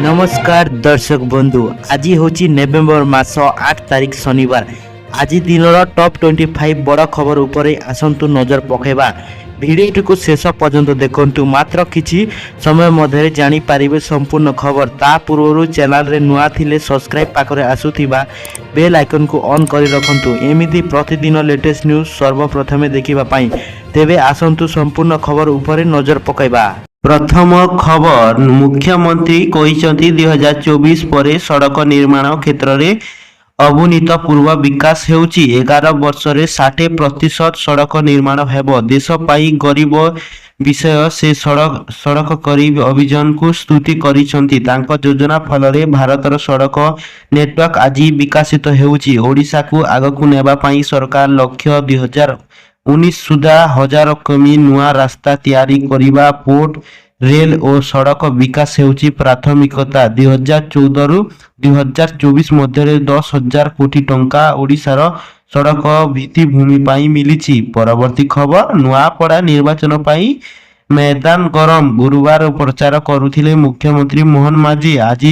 नमस्कार दर्शक बंधु आज हूँ नवेम्बर मास 8 तारिख शनिवार। आज दिन टॉप 25 बड़ खबर उपरे आसतु नजर पकेबा। भिडियोटी को शेष पर्यंत देखंतु। मात्र किछि समय मध्य जानी पारिबे संपूर्ण खबर। ता पूर्व चैनल रे नुआ थिले सब्सक्राइब पाखरे आसुथिबा बेल आइकन को ऑन करि रखंतु। एमिति प्रतिदिन लेटेस्ट न्यूज सर्वप्रथमे देखिबा पाई। तेबे आसंतु संपूर्ण खबर उपरे नजर पकेबा। प्रथम खबर, मुख्यमंत्री कहिसंती 2024 परे सड़क निर्माण क्षेत्र में अभूतपूर्व विकास हेउची। 11 वर्ष रे 60% सड़क निर्माण हेबो। देश पाई गरीब विषय से सड़क करीब अभियान को स्तुति करिसंती। तांको योजना फल रे भारतर सड़क नेटवर्क आज विकसित हेउची। ओडिशा को आगकु नेबा पाई सरकार लक्ष्य 2019 सुधा 1000 कमी नुआ रास्ता तैयारी करिबा। पोर्ट रेल और सड़क विकास हेउची प्राथमिकता। 2014 रु 2024 मध्य 10,000 कोटी टंका ओडिशार सड़क भित्तिभूमि पाई मिलिछि। परवर्ती खबर, नुआपड़ा निर्वाचन पाई मैदान गरम। गुरुवार प्रचार करुथिले मुख्यमंत्री मोहन माझी। आज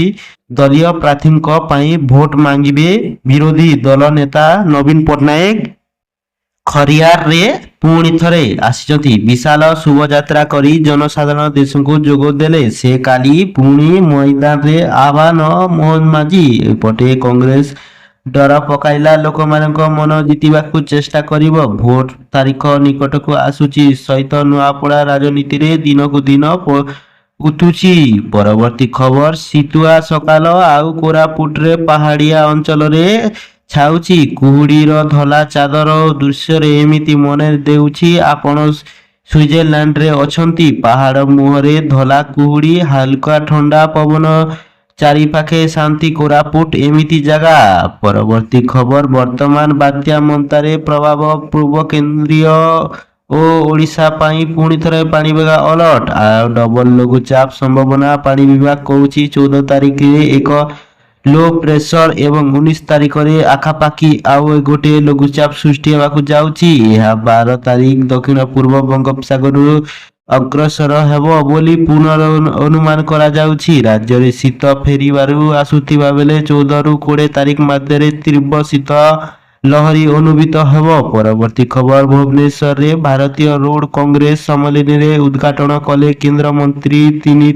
दलीय प्रार्थीଙ୍କ पाई भोट मांगिबे विरोधी दल नेता नवीन पट्टनायक। खरियार रे पुणी थरे आसिचंती। विशाल शुभयात्रा करी जनसाधारण देश को जोग देले। से काली पुणी मैदान रे आह्वान मोहन माझी। पटे कांग्रेस डर पकाइला लोक मानक मन जितिबाकू चेष्टा करिवो। भोट तारीख निकट को आसुची। सहित नुआपड़ा राजनीति रे दिन को दिन उठुची। परवर्ती खबर, शीतुआ सकाल आउ कोरापुट रे पहाड़िया अंचल रे छाउची। कुहुड़ीर धला चादर दृश्य रे एमिति मने देउची आपण स्विट्जरलैंड रे अछंती। पहाड़ मुहरे धला कुहुड़ी, हल्का ठंडा पवन, चारि पाखे शांति। कोरापुट एमिति जगह। परवर्ती खबर, वर्तमान बात्या मंतारे प्रभाव पूर्व केंद्रीय ओ ओडिशा पाई पुणी थरे पाणीपाग अलर्ट। डबल लघुचाप संभावना पानी विभाग कहूची। 14 तारिख रे एक लो प्रेशर एवं 19 तारिख रे आखापाखी आउ गोटे लघुचाप सृष्टि होगाकू जाउची। यह 12 तारिख दक्षिण पूर्व बंगोपसागर अग्रसर हेबो बोली अनुमान करा जाउची। राज्य रे शीत फेरिबारु आसुथिबा बेले 14 रु 20 तारिख मध्य तीव्र शीत लहरी अनुभूत हेबो। परवर्ती खबर, भुवनेश्वर रे भारतीय रोड कांग्रेस सम्मेलन रे उद्घाटन कले केंद्र मंत्री तीन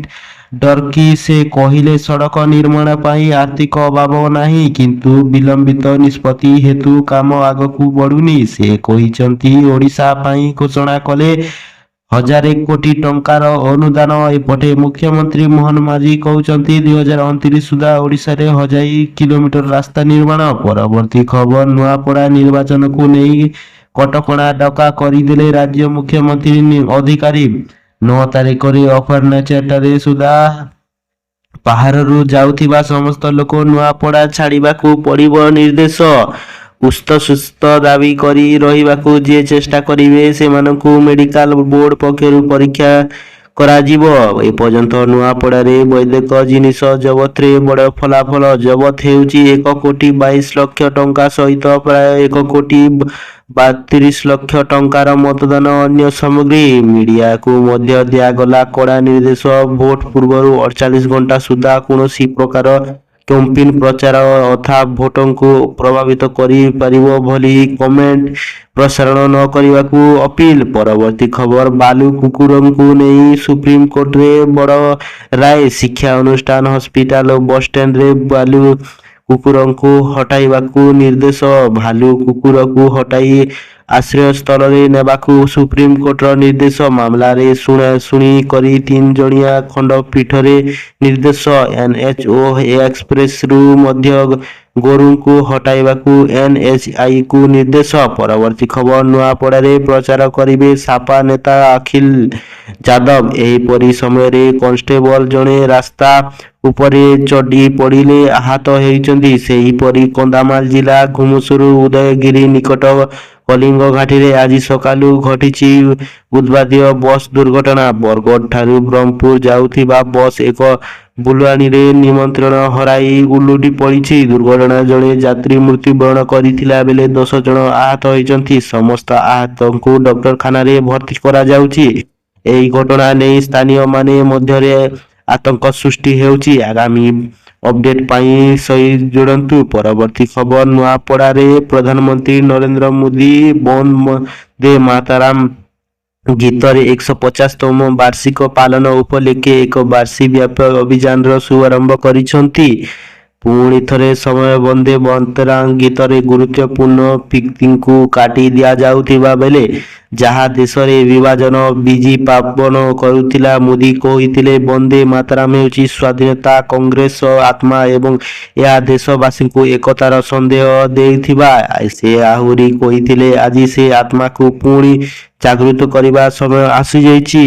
डरकी। से कहिले सड़क निर्माण पाई आर्थिक अभाव नाही, किंतु विलंबित निष्पत्ति हेतु काम आगकू बढ़ुनी। से कहिसंती ओडिशा पाई घोषणा कले 1000 कोटी टंकार अनुदान। एपटे मुख्यमंत्री मोहन माझी कहउचंती 2029 सुधा ओडिशा रे 1000 किलोमीटर रास्ता निर्माण। परवर्ती खबर, नुआपड़ा निर्वाचन को नहीं कटकणा डका करदेले राज्य मुख्यमंत्री अधिकारी। 9 तारिख रे अपराह्न 4 सुधा बाहररू जाउथिबा समस्त लोक नुआपड़ा छाड़िबाकू पड़िबो निर्देश। सुस्थ दाबी करी रहिबाकू जे चेष्टा करिवे सेमानकू मेडिकल बोर्ड पक्षरु परीक्षा कराजिबो। ए पर्यंत नुआपड़ा रे वैद्यक जिनिस जबत रे बड़ फलाफल। जबत हेउची 1 कोटी 22 लक्ष टंका सहित प्राय 1 कोटी 32 लक्ष टंकार मतदान अन्य सामग्री। मीडिया को मध्य दियागला कड़ा निर्देश। भोट पूर्व 48 घंटा सुधा कौनसी प्रकार कैंपेन प्रचार अथा भोटों को प्रभावित करि परिबो भली कमेंट प्रसारण न करने अपील। परवर्ती खबर, बालू कुकुरं को नहीं सुप्रीम कोर्ट रे बड़ राय। शिक्षा अनुष्ठान, हॉस्पिटल और बस स्टैंड रे बालू कुकुरं को हटाइबाकू निर्देश। भालू कुकुर को हटाई आश्रय स्थल रे नेबाकू सुप्रीम कोर्ट निर्देश। मामला रे सुनी करी 3 जणिया खंडपीठ रे निर्देश। एनएचओ एक्सप्रेस रु मध्य गोरु को हटाइबाकू एनएचआई को निर्देश। परवर्ती खबर, नुआपड़ा रे प्रचार करिवे सापा नेता अखिल यादव। एहीपरि समय रे कांस्टेबल जणे रास्ता उपरे चढ़ी पड़िले आहत होइचंती। सेहीपरि कंधामाल जिला घुमुसुरु उदयगिरी निकट कलिंग घाटी रे आज सकालू घटिछि उद्वादीय बस दुर्घटना। बरगढ़ ठारू ब्रह्मपुर जाउथिबा बस एक बुलवानी रे निमंत्रण हराई उलुटी पड़िछि। दुर्घटना जणे यात्री मृत्युवरण करिथिला बेले 10 जण आहत होइचंती। समस्त आहतंकू डॉक्टरखाना रे भर्ती करा जाउछि। एही घटना नै स्थानीय माने मध्यरे ଆତଙ୍କ ସୃଷ୍ଟି ହେଉଛି। ଆଗାମୀ ଅପଡେଟ୍ ପାଇଁ ସହିତ ଯୋଡ଼ନ୍ତୁ। ପରବର୍ତ୍ତୀ ଖବର, ନୂଆପଡ଼ାରେ ପ୍ରଧାନମନ୍ତ୍ରୀ ନରେନ୍ଦ୍ର ମୋଦି ବନ୍ଦେ ମାତରମ୍ ଗୀତରେ 150ତମ ବାର୍ଷିକ ପାଳନ ଉପଲକ୍ଷେ ଏକ ବାର୍ଷିବ୍ୟାପୀ ଅଭିଯାନର ଶୁଭାରମ୍ଭ କରିଛନ୍ତି। ପୁଣି ଥରେ ସମୟ ବନ୍ଦେ ମାତରମ୍ ଗୀତରେ ଗୁରୁତ୍ୱପୂର୍ଣ୍ଣ ପଂକ୍ତିକୁ କାଟି ଦିଆଯାଉଥିବା ବେଳେ ଯାହା ଦେଶରେ ବିଭାଜନ ବୀଜୀପାପନ କରୁଥିଲା। ମୋଦି କହିଥିଲେ, ବନ୍ଦେ ମାତରମ୍ ହେଉଛି ସ୍ୱାଧୀନତା ସଂଗ୍ରାମର ଆତ୍ମା ଏବଂ ଏହା ଦେଶବାସୀଙ୍କୁ ଏକତାର ସନ୍ଦେଶ ଦେଇଥିବା। ସେ ଆହୁରି କହିଥିଲେ, ଆଜି ସେ ଆତ୍ମାକୁ ପୁଣି ଜାଗୃତ କରିବା ସମୟ ଆସିଯାଇଛି।